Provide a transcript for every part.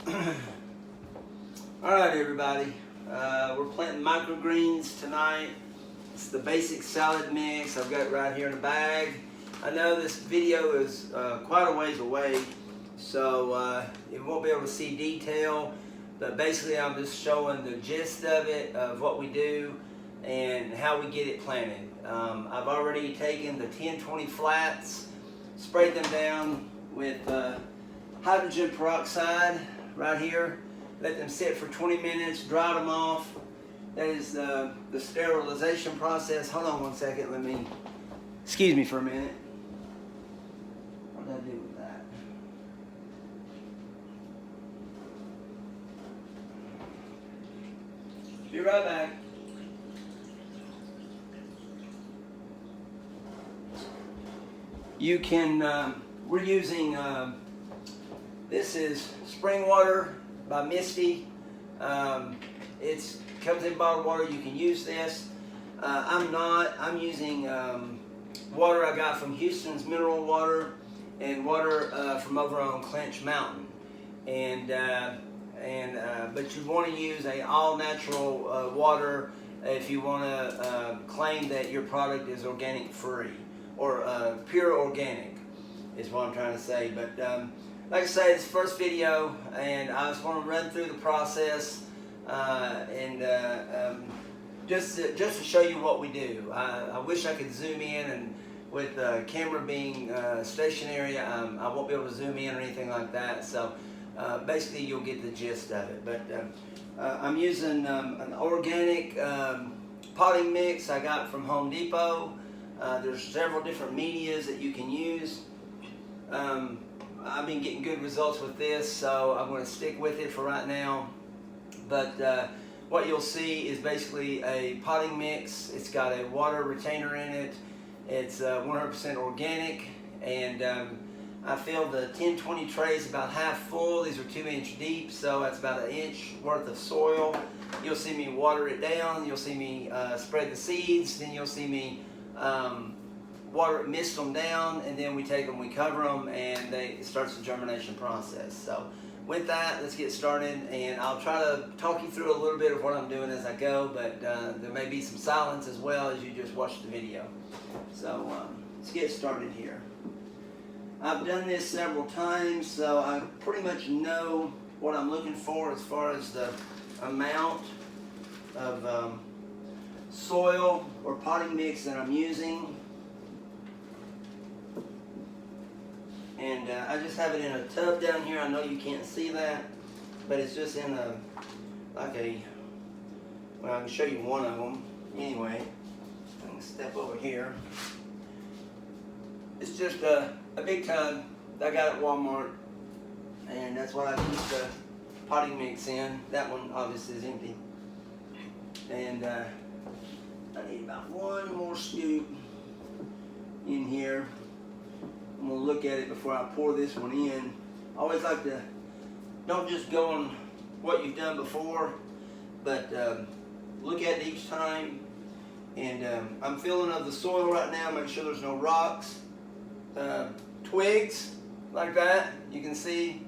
Alright everybody, we're planting microgreens tonight. It's the basic salad mix. I've got it right here in a bag. I know this video is quite a ways away, so you won't be able to see detail, but basically I'm just showing the gist of it, of what we do and how we get it planted. I've already taken the 10-20 flats, sprayed them down with hydrogen peroxide right here, let them sit for 20 minutes, dried them off. That is the sterilization process. Hold on one second, excuse me for a minute. What did I do with that? Be right back. You can, we're using, this is spring water by Misty. It comes in bottled water. You can use this. I'm using water I got from Houston's Mineral Water and water from over on Clinch Mountain. But you want to use a all-natural water if you want to claim that your product is organic free or pure organic is what I'm trying to say. But like I say, it's the first video, and I just want to run through the process just to show you what we do. I wish I could zoom in, and with the camera being stationary, I won't be able to zoom in or anything like that. So basically, you'll get the gist of it. But I'm using an organic potting mix I got from Home Depot. There's several different medias that you can use. I've been getting good results with this, so I'm going to stick with it for right now. But what you'll see is basically a potting mix. It's got a water retainer in it. It's 100% organic, and I fill the 10-20 trays about half full. These are 2-inch deep, so that's about an inch worth of soil. You'll see me water it down. You'll see me spread the seeds. Then you'll see me mist them down, and then we take them, we cover them, and it starts the germination process. So with that, let's get started, and I'll try to talk you through a little bit of what I'm doing as I go, but there may be some silence as well as you just watch the video. So let's get started here. I've done this several times, so I pretty much know what I'm looking for as far as the amount of soil or potting mix that I'm using. And I just have it in a tub down here. I know you can't see that, but it's just in well, I can show you one of them. Anyway, I can step over here. It's just a big tub that I got at Walmart, and that's what I put the potting mix in. That one obviously is empty. And I need about one more scoop in here. I'm going to look at it before I pour this one in. I always like to, don't just go on what you've done before, but look at it each time. And I'm feeling of the soil right now, make sure there's no rocks, twigs like that. You can see,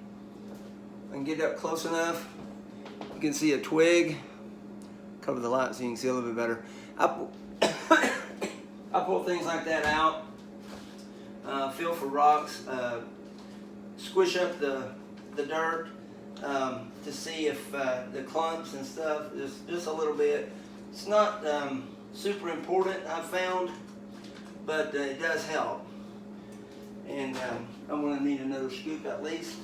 I can get up close enough. You can see a twig. Cover the light so you can see a little bit better. I pull things like that out. Feel for rocks, squish up the dirt to see if the clumps and stuff, just a little bit. It's not super important, I've found, but it does help. And I'm going to need another scoop at least.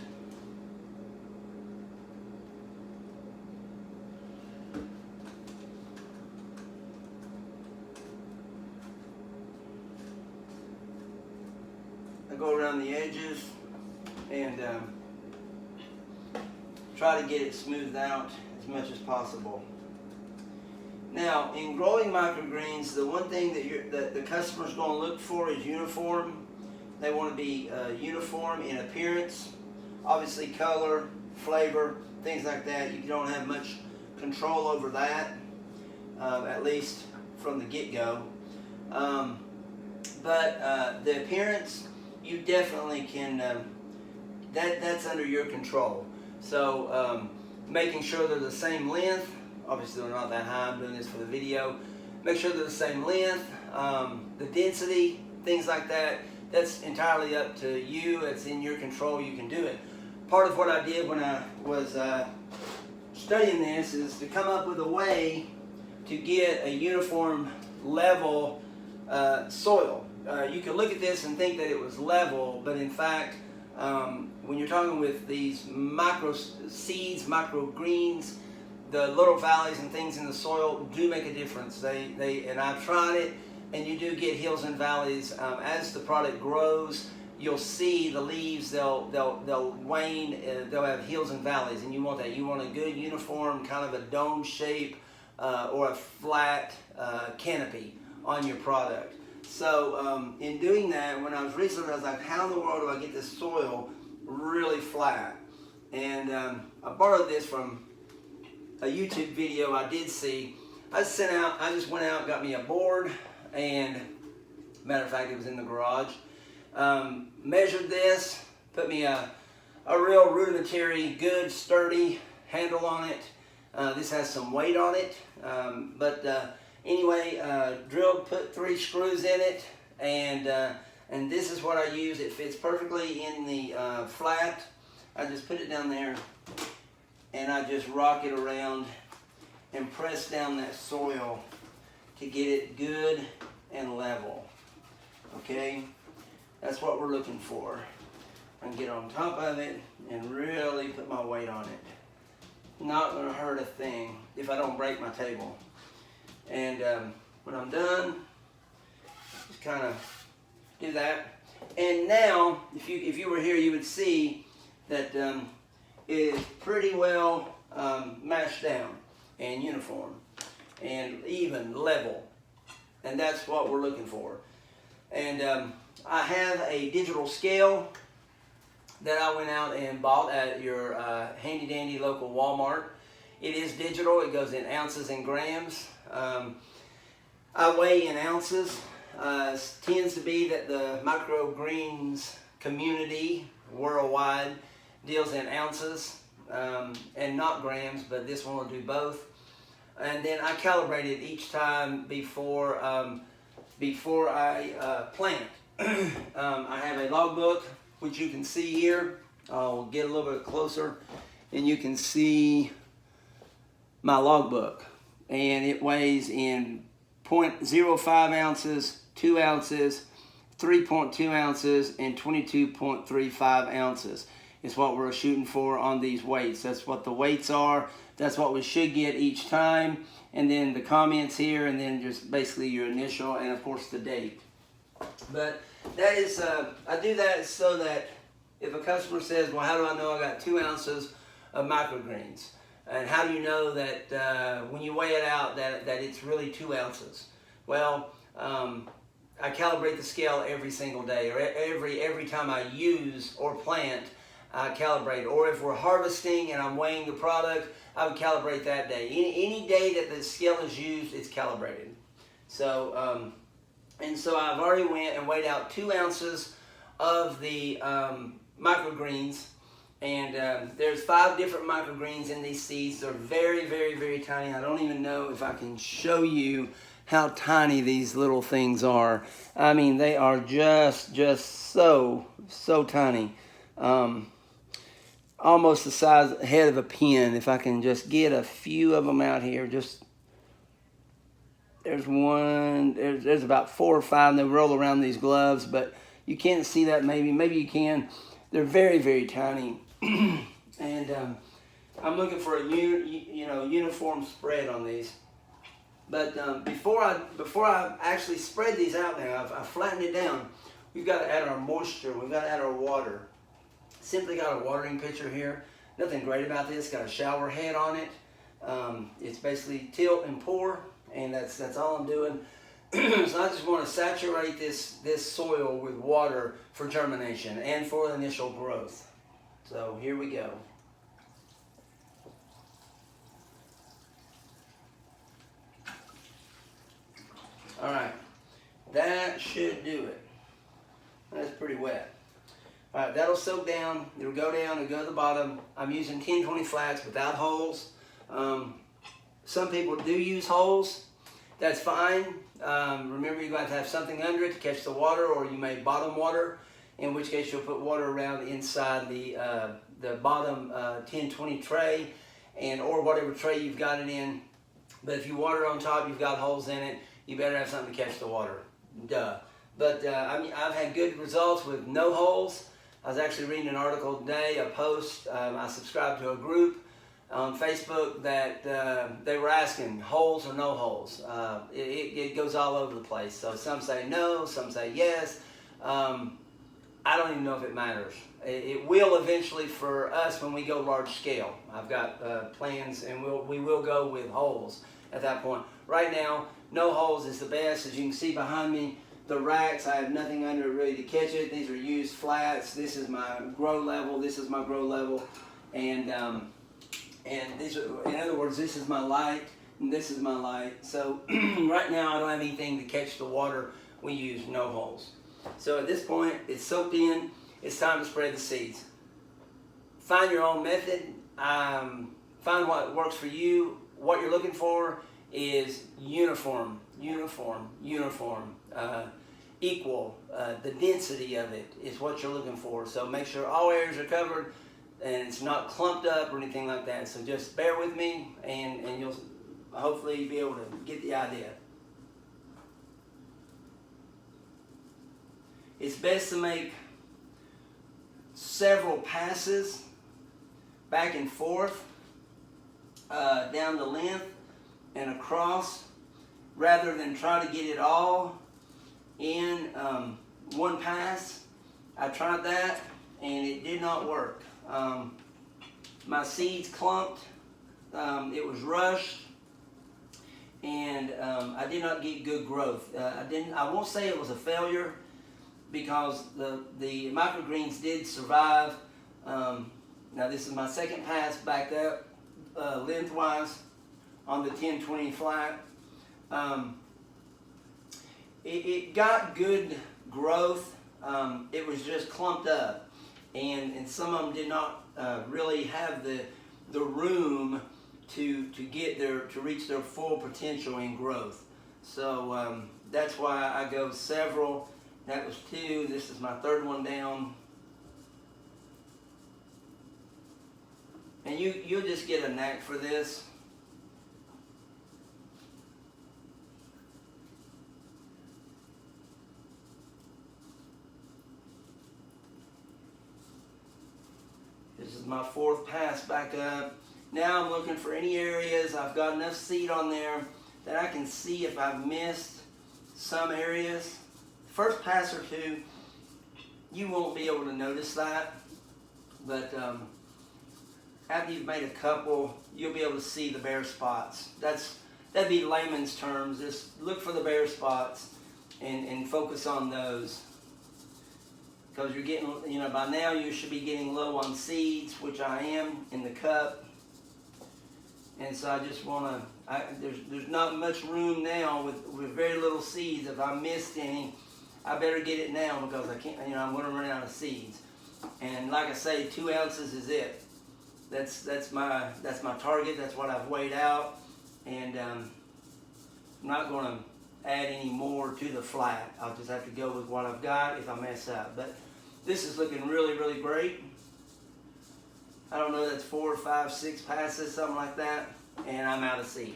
I go around the edges and try to get it smoothed out as much as possible. Now, in growing microgreens, the one thing that the customer's going to look for is uniform. They want to be uniform in appearance, obviously color, flavor, things like that. You don't have much control over that, at least from the get-go. But the appearance, you definitely can, that's under your control. So making sure they're the same length. Obviously they're not that high, I'm doing this for the video. Make sure they're the same length, the density, things like that. That's entirely up to you. It's in your control. You can do it. Part of what I did when I was studying this is to come up with a way to get a uniform level soil. You can look at this and think that it was level, but in fact, when you're talking with these micro seeds, microgreens, the little valleys and things in the soil do make a difference. And I've tried it, and you do get hills and valleys. As the product grows, you'll see the leaves, they'll wane, they'll have hills and valleys, and you want that. You want a good uniform, kind of a dome shape or a flat canopy on your product. So in doing that, when I was researching, I was like, how in the world do I get this soil really flat? And I borrowed this from a YouTube video I did see. I just went out, got me a board, and matter of fact, it was in the garage. Measured this, put me a real rudimentary, good, sturdy handle on it. This has some weight on it, anyway, drilled, put 3 screws in it, and this is what I use. It fits perfectly in the flat. I just put it down there, and I just rock it around and press down that soil to get it good and level. Okay, that's what we're looking for. I can get on top of it and really put my weight on it. Not going to hurt a thing if I don't break my table. And when I'm done, just kind of do that. And now, if you were here, you would see that it is pretty well mashed down and uniform and even, level. And that's what we're looking for. And I have a digital scale that I went out and bought at your handy dandy local Walmart. It is digital. It goes in ounces and grams. I weigh in ounces. It tends to be that the microgreens community worldwide deals in ounces and not grams, but this one will do both. And then I calibrate it each time before I plant. I have a logbook, which you can see here. I'll get a little bit closer, and you can see my logbook. And it weighs in 0.05 ounces, 2 ounces, 3.2 ounces, and 22.35 ounces is what we're shooting for on these weights. That's what the weights are. That's what we should get each time. And then the comments here, and then just basically your initial, and of course the date. But that is, I do that so that if a customer says, well, how do I know I got 2 ounces of microgreens? And how do you know that when you weigh it out that it's really 2 ounces? Well, I calibrate the scale every single day, or every time I use or plant, I calibrate. Or if we're harvesting and I'm weighing the product, I would calibrate that day. Any day that the scale is used, it's calibrated. So, and so I've already went and weighed out 2 ounces of the microgreens. And there's 5 different microgreens in these seeds. They're very, very, very tiny. I don't even know if I can show you how tiny these little things are. I mean, they are just so tiny. Almost the size head of a pin. If I can just get a few of them out here, there's one, there's about 4 or 5, and they roll around these gloves, but you can't see that. Maybe you can. They're very, very tiny. And I'm looking for a uniform spread on these. But before I actually spread these out now, I've flattened it down. We've got to add our moisture. We've got to add our water. Simply got a watering pitcher here. Nothing great about this. Got a shower head on it. It's basically tilt and pour, and that's all I'm doing. So I just want to saturate this soil with water for germination and for initial growth. So here we go. All right, that should do it. That's pretty wet. All right, that'll soak down. It'll go down and go to the bottom. I'm using 1020 flats without holes. Some people do use holes. That's fine. Remember, you're going to have something under it to catch the water, or you may bottom water, in which case you'll put water around inside the bottom 1020 tray, or whatever tray you've got it in. But if you water on top, you've got holes in it, you better have something to catch the water. Duh. But I've had good results with no holes. I was actually reading an article today, a post. I subscribed to a group on Facebook that they were asking holes or no holes. It goes all over the place. So some say no, some say yes. I don't even know if it matters. It will eventually for us when we go large scale. I've got plans, and we will go with holes at that point. Right now, no holes is the best. As you can see behind me, the racks, I have nothing under it really to catch it. These are used flats. This is my grow level. This is my grow level. And these are, in other words, this is my light, and this is my light. So right now I don't have anything to catch the water. We use no holes. So at this point, it's soaked in. It's time to spread the seeds. Find your own method. Find what works for you. What you're looking for is uniform, equal. The density of it is what you're looking for. So make sure all areas are covered and it's not clumped up or anything like that. So just bear with me, and you'll hopefully be able to get the idea. It's best to make several passes back and forth down the length and across, rather than try to get it all in one pass. I tried that and it did not work. My seeds clumped, it was rushed, and I did not get good growth. I won't say it was a failure, because the microgreens did survive. Now this is my second pass back up lengthwise on the 1020 flat. It got good growth. It was just clumped up, and some of them did not really have the room to reach their full potential in growth. So that's why I go several. That was 2. This is my 3rd one down. And you'll just get a knack for this. This is my 4th pass back up. Now I'm looking for any areas. I've got enough seed on there that I can see if I've missed some areas. First pass or 2, you won't be able to notice that, but after you've made a couple, you'll be able to see the bare spots. That'd be layman's terms. Just look for the bare spots and focus on those, because you're getting, by now you should be getting low on seeds, which I am in the cup, and so I just want to. There's not much room now with very little seeds. If I missed any, I better get it now, because I can't. I'm going to run out of seeds. And like I say, 2 ounces is it. That's my target. That's what I've weighed out, and I'm not going to add any more to the flat. I'll just have to go with what I've got if I mess up. But this is looking really, really great. I don't know. That's 4, 5, 6 passes, something like that, and I'm out of seed.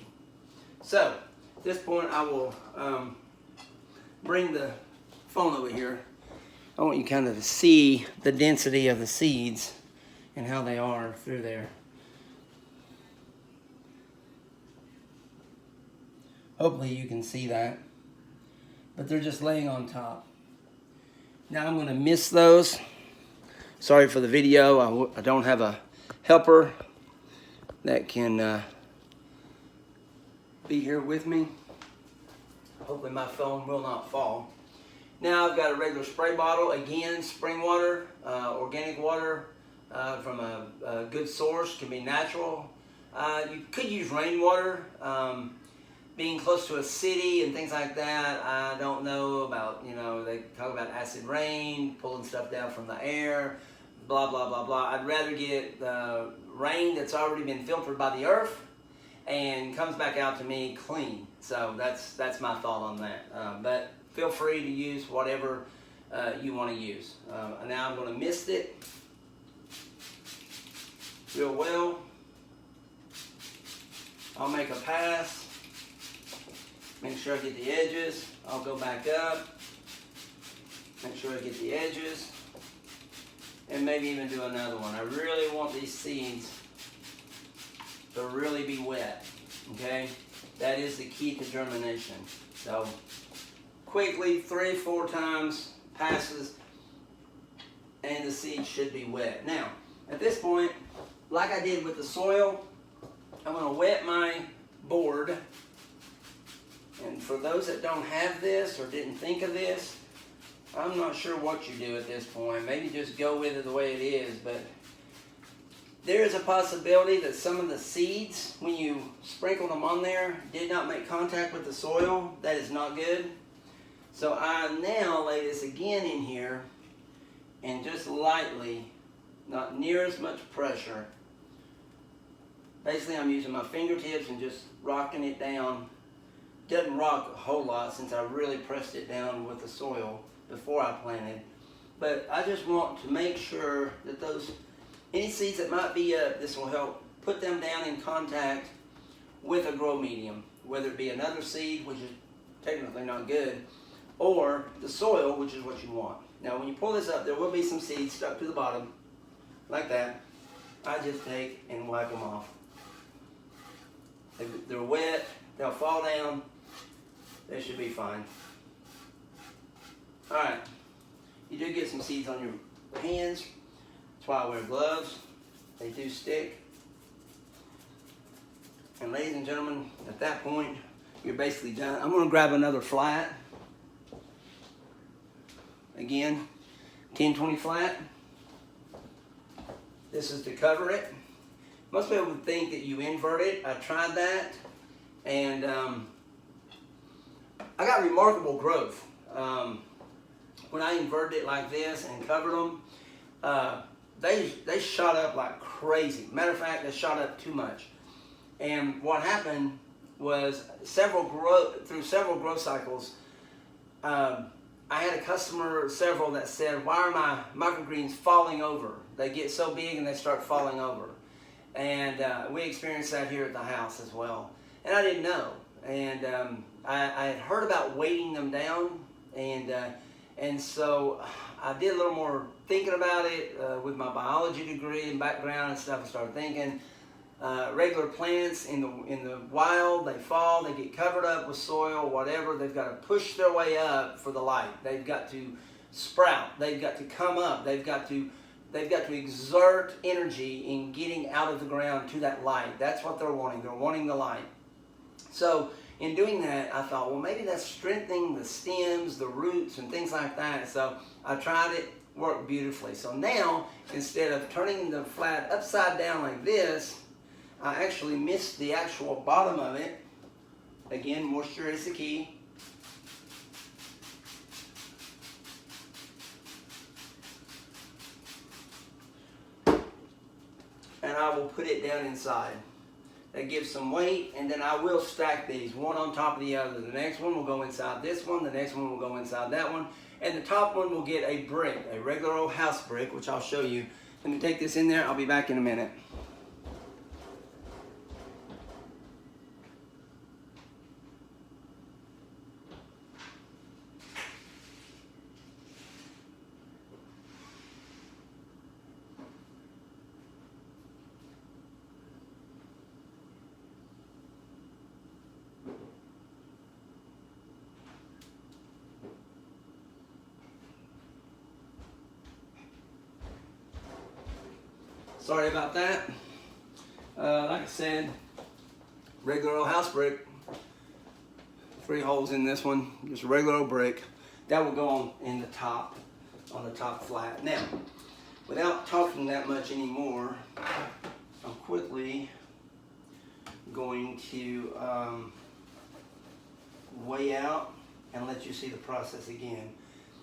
So at this point, I will bring the phone over here. I want you kind of to see the density of the seeds and how they are through there. Hopefully you can see that, but they're just laying on top. Now I'm going to mist those. Sorry for the video. I don't have a helper that can be here with me. Hopefully my phone will not fall. Now I've got a regular spray bottle, again, spring water, organic water from a good source, can be natural. You could use rainwater. being close to a city and things like that, I don't know about, they talk about acid rain, pulling stuff down from the air, blah, blah, blah, blah. I'd rather get rain that's already been filtered by the earth and comes back out to me clean. So that's my thought on that. But feel free to use whatever you want to use. Now I'm going to mist it real well. I'll make a pass, make sure I get the edges. I'll go back up, make sure I get the edges, and maybe even do another one. I really want these seeds to really be wet, okay? That is the key to germination. So quickly, 3-4 times passes, and the seeds should be wet. Now, at this point, like I did with the soil, I'm going to wet my board. And for those that don't have this or didn't think of this, I'm not sure what you do at this point. Maybe just go with it the way it is. But there is a possibility that some of the seeds, when you sprinkled them on there, did not make contact with the soil. That is not good. So I now lay this again in here and just lightly, not near as much pressure. Basically, I'm using my fingertips and just rocking it down. Doesn't rock a whole lot since I really pressed it down with the soil before I planted. But I just want to make sure that any seeds that might be up, this will help put them down in contact with a grow medium, whether it be another seed, which is technically not good, or the soil, which is what you want. Now, when you pull this up, there will be some seeds stuck to the bottom, like that. I just take and wipe them off. They're wet, they'll fall down, they should be fine. Alright, you do get some seeds on your hands, that's why I wear gloves, they do stick. And ladies and gentlemen, at that point, you're basically done. I'm going to grab another flat. Again, 10-20 flat. This is to cover it. Most people would think that you invert it. I tried that, and I got remarkable growth. When I inverted it like this and covered them, they shot up like crazy. Matter of fact, they shot up too much. And what happened was through several growth cycles, I had a customer, several, that said, "Why are my microgreens falling over? They get so big and they start falling over." And we experienced that here at the house as well. And I didn't know. And I had heard about weighting them down, and so I did a little more thinking about it with my biology degree and background and stuff. I started thinking. Regular plants in the wild, they fall, they get covered up with soil, whatever. They've got to push their way up for the light. They've got to sprout. They've got to come up. They've got to exert energy in getting out of the ground to that light. That's what they're wanting. They're wanting the light. So in doing that, I thought, well, maybe that's strengthening the stems, the roots, and things like that. So I tried it. Worked beautifully. So now, instead of turning the flat upside down like this, I actually missed the actual bottom of it. Again, moisture is the key. And I will put it down inside. That gives some weight, and then I will stack these one on top of the other. The next one will go inside this one, the next one will go inside that one, and the top one will get a brick, a regular old house brick, which I'll show you. Let me take this in there. I'll be back in a minute. Sorry about that. Like I said, regular old house brick. 3 holes in this one, just a regular old brick. That will go on the top flat. Now, without talking that much anymore, I'm quickly going to weigh out and let you see the process again.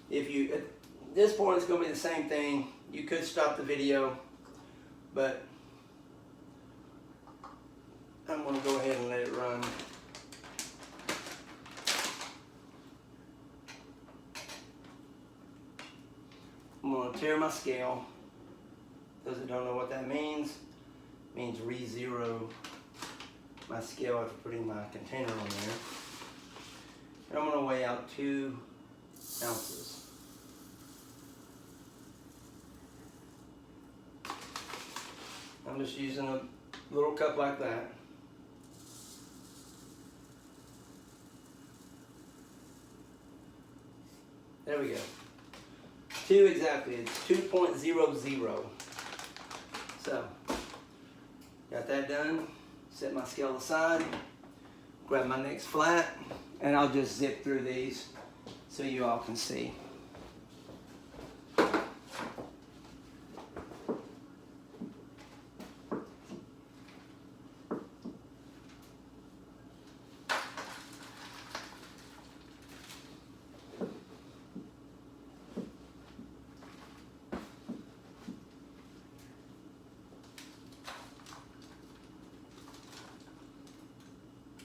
If you, at this point it's going to be the same thing. You could stop the video, but I'm going to go ahead and let it run. I'm going to tear my scale. Those that don't know what that means, it means re-zero my scale after putting my container on there. And I'm going to weigh out 2 ounces. I'm just using a little cup like that. There we go. 2 exactly, it's 2.00. So, got that done. Set my scale aside, grab my next flat, and I'll just zip through these so you all can see.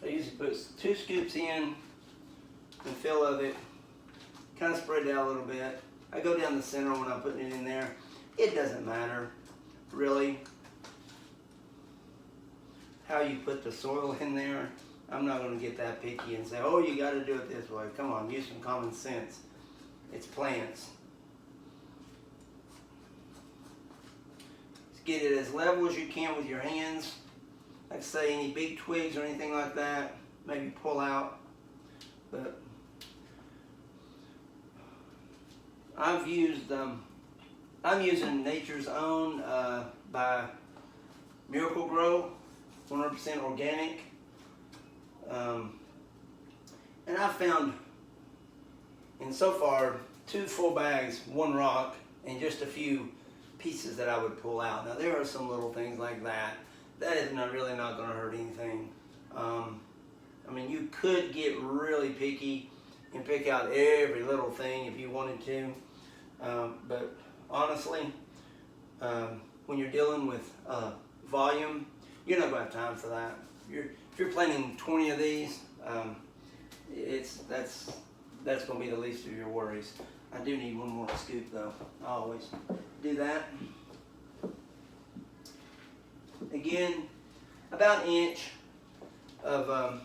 I usually put 2 scoops in and fill of it, kind of spread it out a little bit. I go down the center when I'm putting it in there. It doesn't matter, really, how you put the soil in there. I'm not going to get that picky and say, oh, you got to do it this way. Come on, use some common sense. It's plants. Just get it as level as you can with your hands. Like say any big twigs or anything like that, maybe pull out. But I'm using Nature's Own by Microgreens, 100% organic. And I found, and so far, 2 full bags, 1 rock, and just a few pieces that I would pull out. Now there are some little things like that. That is really not going to hurt anything. I mean, you could get really picky and pick out every little thing if you wanted to. But honestly, when you're dealing with volume, you're not going to have time for that. If you're planting 20 of these, that's going to be the least of your worries. I do need 1 more scoop though. I always do that. Again, about an inch of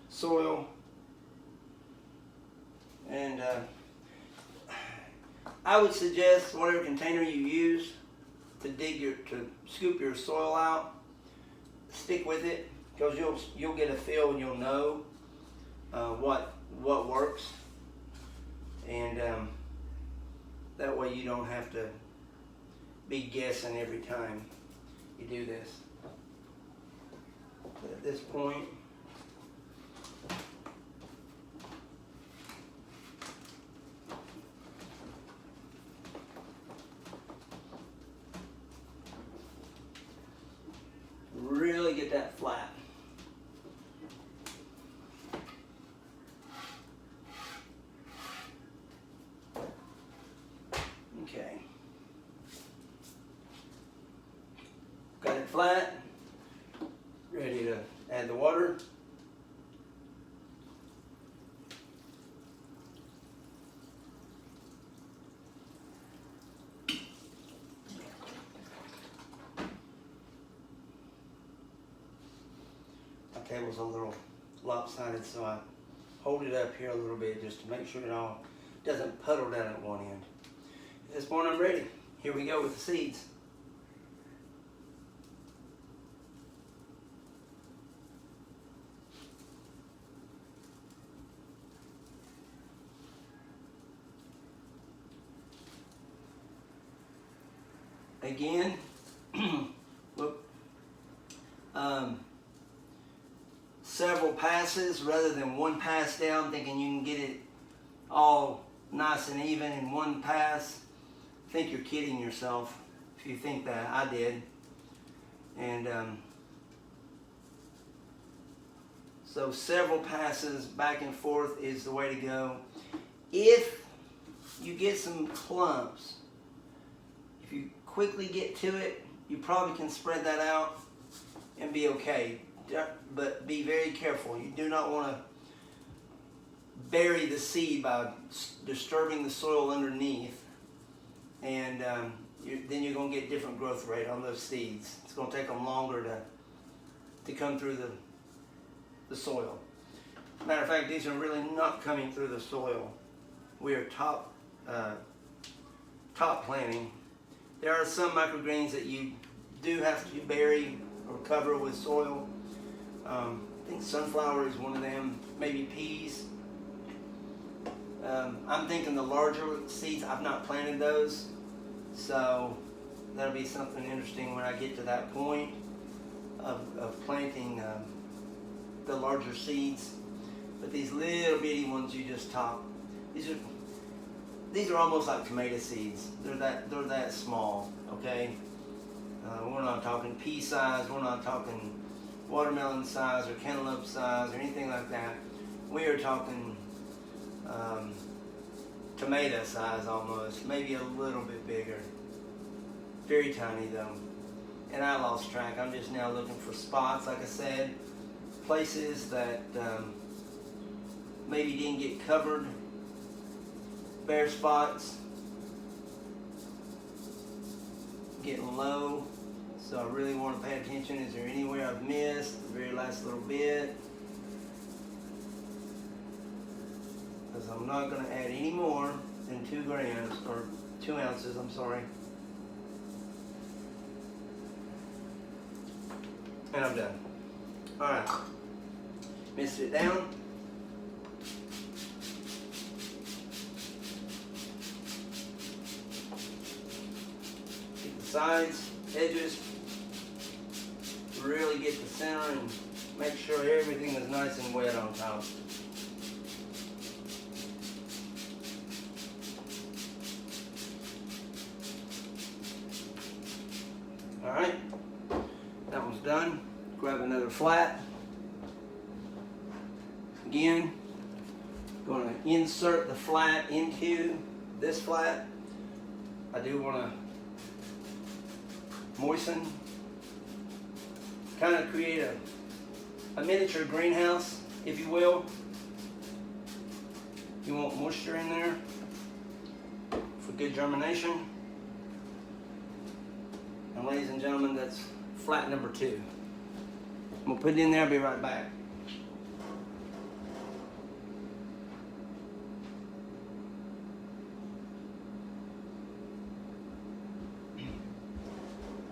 soil, and I would suggest whatever container you use to scoop your soil out, stick with it, because you'll get a feel and you'll know what works, and that way you don't have to be guessing every time you do this. But at this point, really get that flat. Okay. Got it flat, ready to add the water. My table's a little lopsided, so I hold it up here a little bit just to make sure it all doesn't puddle down at one end. At this point, I'm ready. Here we go with the seeds. Again, several passes rather than one pass down, thinking you can get it all nice and even in one pass. I think you're kidding yourself if you think that. I did. And So several passes back and forth is the way to go. If you get some clumps, if you quickly get to it, you probably can spread that out and be okay. But be very careful. You do not want to bury the seed by disturbing the soil underneath, and then you're going to get different growth rate on those seeds. It's going to take them longer to come through the soil. Matter of fact, these are really not coming through the soil. We are top planting. There are some microgreens that you do have to bury or cover with soil. I think sunflower is one of them, maybe peas. I'm thinking the larger seeds, I've not planted those, so that'll be something interesting when I get to that point of planting the larger seeds. But these little bitty ones you just top, these are almost like tomato seeds. They're that small, okay? We're not talking pea size, we're not talking watermelon size or cantaloupe size or anything like that. We are talking tomato size almost, maybe a little bit bigger. Very tiny though. And I lost track. I'm just now looking for spots, like I said, places that maybe didn't get covered, bare spots, getting low. So I really want to pay attention. Is there anywhere I've missed? The very last little bit. Because I'm not going to add any more than 2 grams, or 2 ounces, I'm sorry. And I'm done. Alright. Mixed it down. Get the sides, edges. Really get the center and make sure everything is nice and wet on top. Alright, that one's done. Grab another flat. Again, going to insert the flat into this flat. I do want to moisten, kind of create a miniature greenhouse, if you will. You want moisture in there for good germination. And ladies and gentlemen, that's flat number 2. I'm going to put it in there, I'll be right back.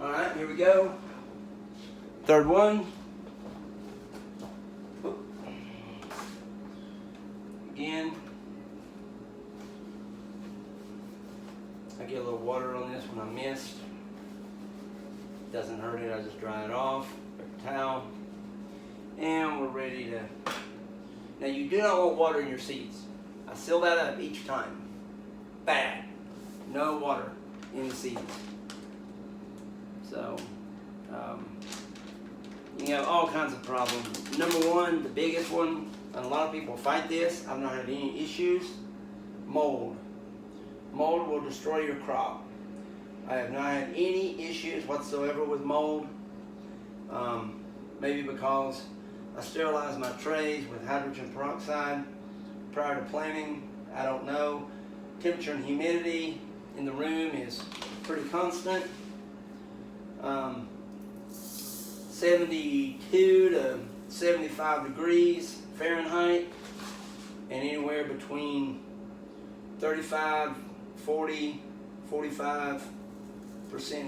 Alright, here we go. Third one. Again, I get a little water on this when I missed. Doesn't hurt it, I just dry it off with a towel. And we're ready to... Now you do not want water in your seeds. I seal that up each time. Bad. No water in the seeds. So, you have all kinds of problems. Number 1, the biggest one, and a lot of people fight this, I've not had any issues, mold. Mold will destroy your crop. I have not had any issues whatsoever with mold. Maybe because I sterilize my trays with hydrogen peroxide prior to planting. I don't know. Temperature and humidity in the room is pretty constant. 72 to 75 degrees Fahrenheit, and anywhere between 35, 40, 45%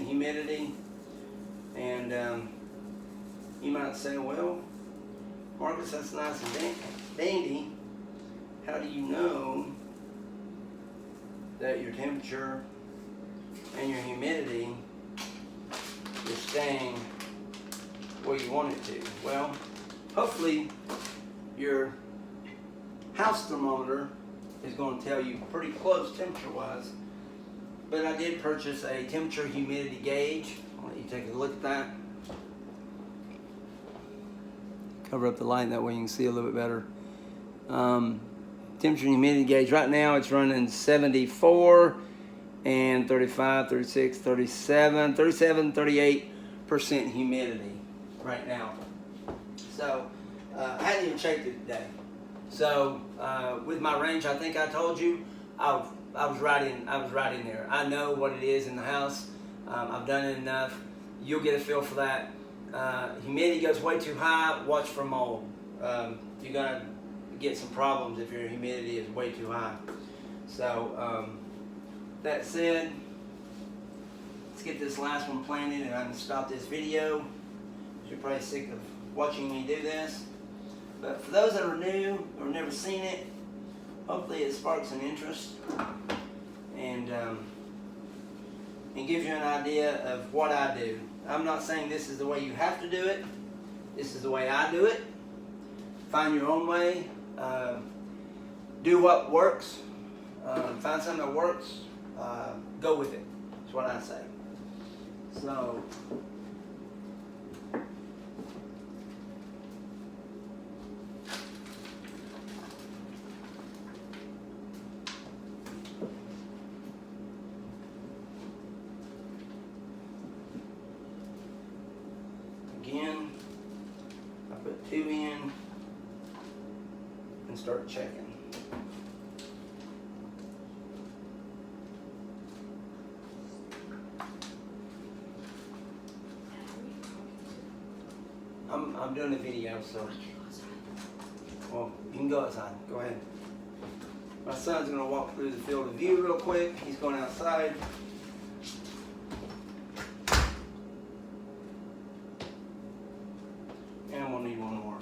humidity. And you might say, well, Marcus, that's nice and dandy. How do you know that your temperature and your humidity is staying where you want it to? Well, hopefully your house thermometer is going to tell you pretty close temperature-wise. But I did purchase a temperature humidity gauge. I'll let you take a look at that. cover up the light, that way you can see a little bit better. Temperature and humidity gauge, right now it's running 74 and 35, 36, 37, 38% humidity right now. So I hadn't even checked it today. So with my range, I think I told you, I was right in there. I know what it is in the house. I've done it enough. You'll get a feel for that. Humidity goes way too high, watch for mold. You're gonna get some problems if your humidity is way too high. So that said, let's get this last one planted and I'm gonna stop this video. You're probably sick of watching me do this. But for those that are new or never seen it, hopefully it sparks an interest and gives you an idea of what I do. I'm not saying this is the way you have to do it. This is the way I do it. Find your own way. Do what works. Find something that works. Go with it. That's what I say. So, again, I put 2 in and start checking. I'm doing a video, so well, you can go outside. Go ahead. My son's gonna walk through the field of view real quick. He's going outside. And I'm gonna need one more.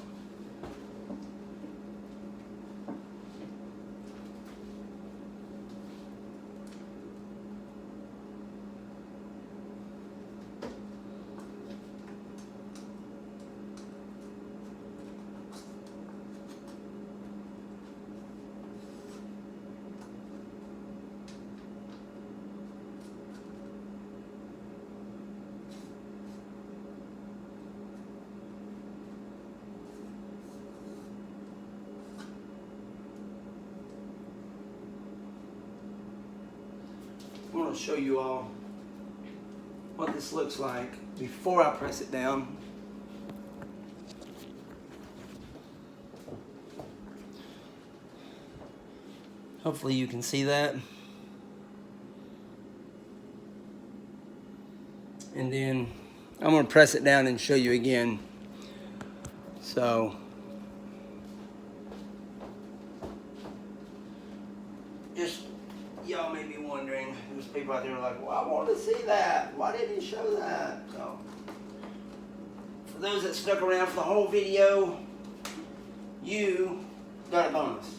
I'm going to show you all what this looks like before I press it down. Hopefully you can see that. And then I'm going to press it down and show you again. So just y'all may be wondering, there's people out there like, well, I want to see that. Why didn't he show that? So, for those that stuck around for the whole video, you got a bonus.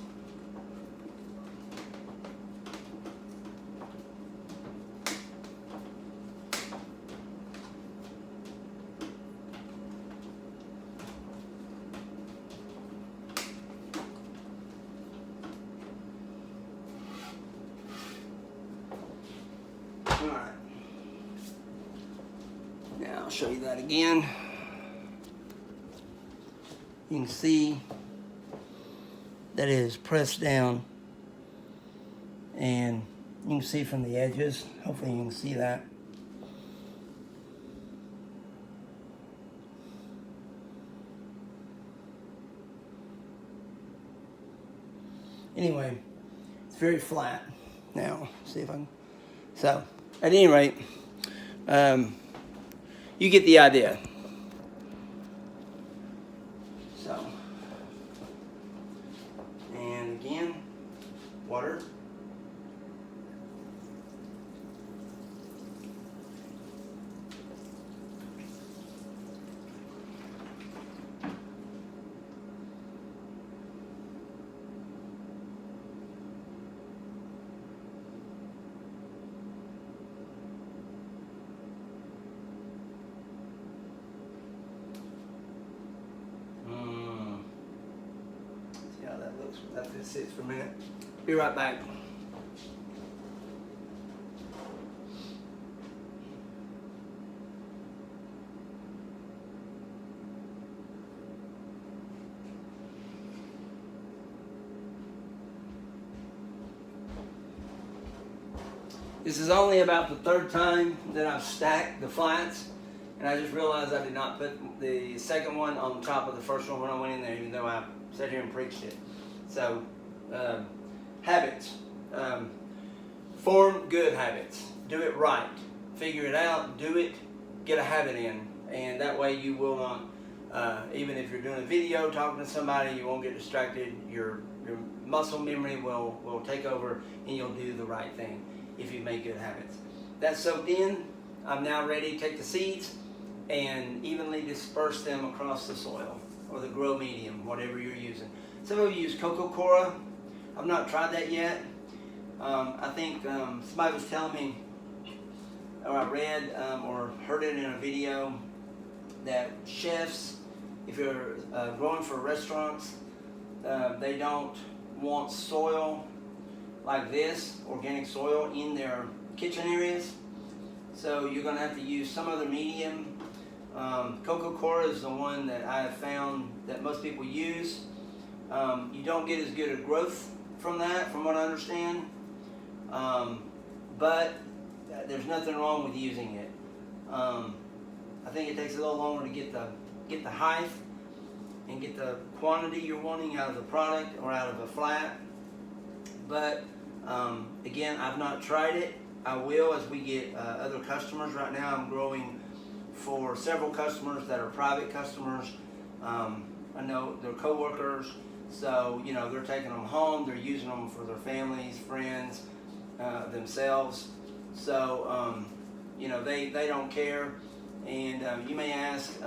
Alright. Now I'll show you that again. You can see that it is pressed down, and you can see from the edges. Hopefully you can see that. Anyway, it's very flat. Now, see if I can. So, at any rate, you get the idea. So, and again, water. Let this sit for a minute. Be right back. This is only about the third time that I've stacked the flats, and I just realized I did not put the second one on top of the first one when I went in there, even though I sat here and preached it. So, habits. Form good habits. Do it right. Figure it out, do it, get a habit in, and that way you will not, even if you're doing a video, talking to somebody, you won't get distracted. Your muscle memory will take over, and you'll do the right thing if you make good habits. That's soaked in. I'm now ready to take the seeds and evenly disperse them across the soil or the grow medium, whatever you're using. Some of you use cocoa coir. I've not tried that yet. I think somebody was telling me, or I read or heard it in a video, that chefs, if you're growing for restaurants, they don't want soil like this, organic soil, in their kitchen areas. So you're going to have to use some other medium. Cocoa coir is the one that I have found that most people use. You don't get as good a growth from that, from what I understand. But there's nothing wrong with using it. I think it takes a little longer to get the height and get the quantity you're wanting out of the product or out of a flat. But again, I've not tried it. I will as we get other customers. Right now I'm growing for several customers that are private customers. I know they're co-workers, so you know they're taking them home, they're using them for their families, friends, themselves. So you know they don't care. And you may ask,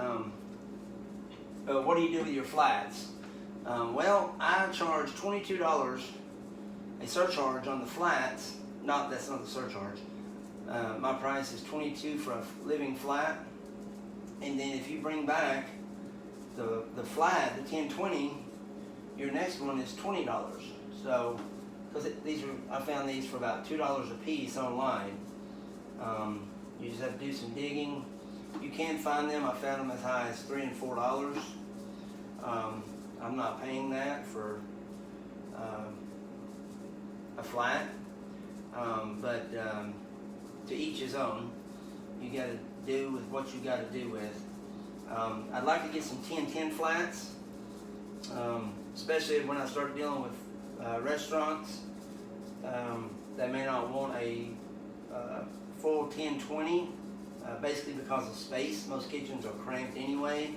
what do you do with your flats? Well, I charge $22 a surcharge on the flats. That's not the surcharge. My price is $22 for a living flat, and then if you bring back the flat, the 1020, your next one is $20. So, because I found these for about $2 a piece online. You just have to do some digging. You can find them. I found them as high as $3 and $4. I'm not paying that for a flat, but to each his own. You got to do with what you got to do with. I'd like to get some 10-10 flats, especially when I start dealing with restaurants that may not want a full 10-20, basically because of space. Most kitchens are cramped anyway.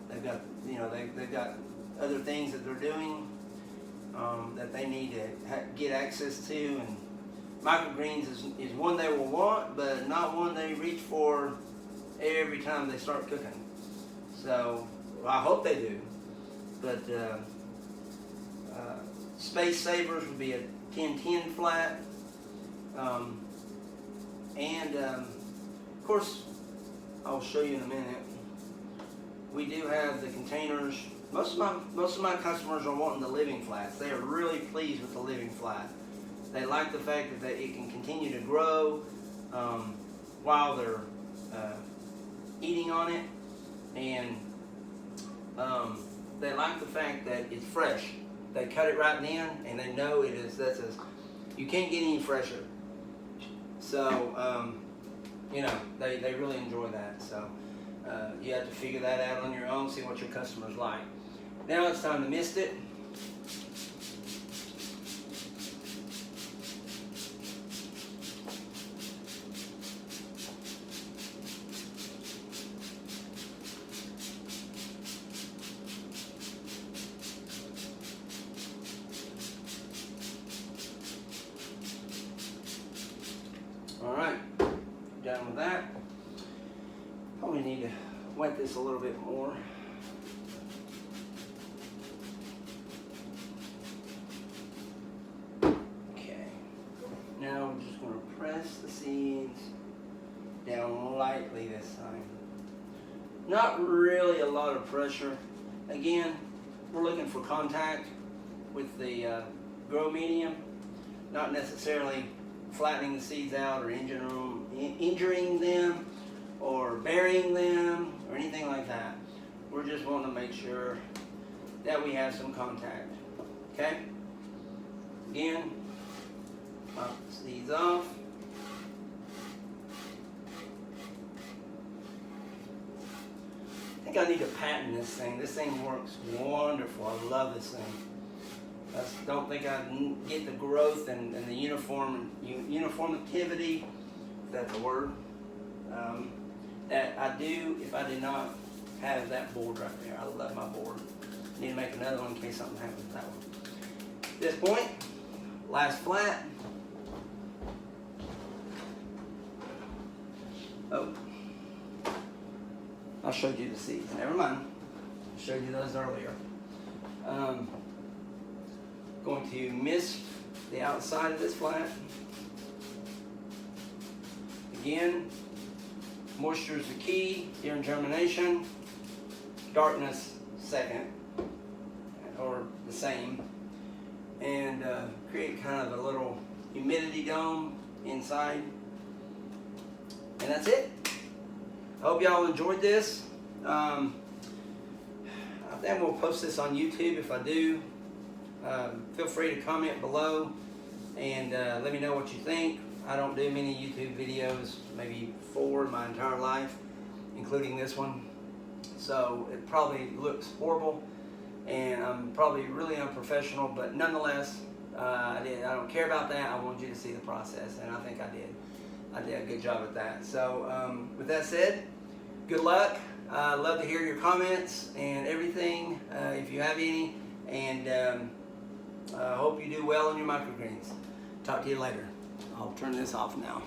They've got, you know, they've got other things that they're doing that they need to get access to, and microgreens is one they will want, but not one they reach for every time they start cooking. So well, I hope they do, but space savers would be a 10-10 flat, and of course I'll show you in a minute. We do have the containers. Most of my customers are wanting the living flats. They are really pleased with the living flat. They like the fact that it can continue to grow while they're eating on it, and they like the fact that it's fresh. They cut it right then, and they know it is. You can't get any fresher. So you know they really enjoy that. So you have to figure that out on your own. See what your customers like. Now it's time to mist it. All right, done with that. Probably need to wet this a little bit more. Okay, now we're just going to press the seeds down lightly this time. Not really a lot of pressure. Again, we're looking for contact with the grow medium, not necessarily flattening the seeds out or injuring them or burying them or anything like that. We're just wanting to make sure that we have some contact. Okay? Again, pop the seeds off. think I need to patent this thing. This thing works wonderful. I love this thing. I just don't think I get the growth and the uniformity, if that's a word, that I do if I did not have that board right there. I love my board. Need to make another one in case something happens with that one. At this point, last flat. Oh, I showed you the seeds. Never mind. I showed you those earlier. Going to mist the outside of this flat. Again, moisture is the key during germination. Darkness second, or the same. And create kind of a little humidity dome inside. And that's it. I hope y'all enjoyed this. I think we'll post this on YouTube. If I do, feel free to comment below and let me know what you think. I don't do many YouTube videos, maybe 4 in my entire life, including this one. So it probably looks horrible and I'm probably really unprofessional, but nonetheless, I don't care about that. I want you to see the process, and I think I did. I did a good job at that. So with that said, good luck. I'd love to hear your comments and everything, if you have any, and I hope you do well on your microgreens. Talk to you later. I'll turn this off now.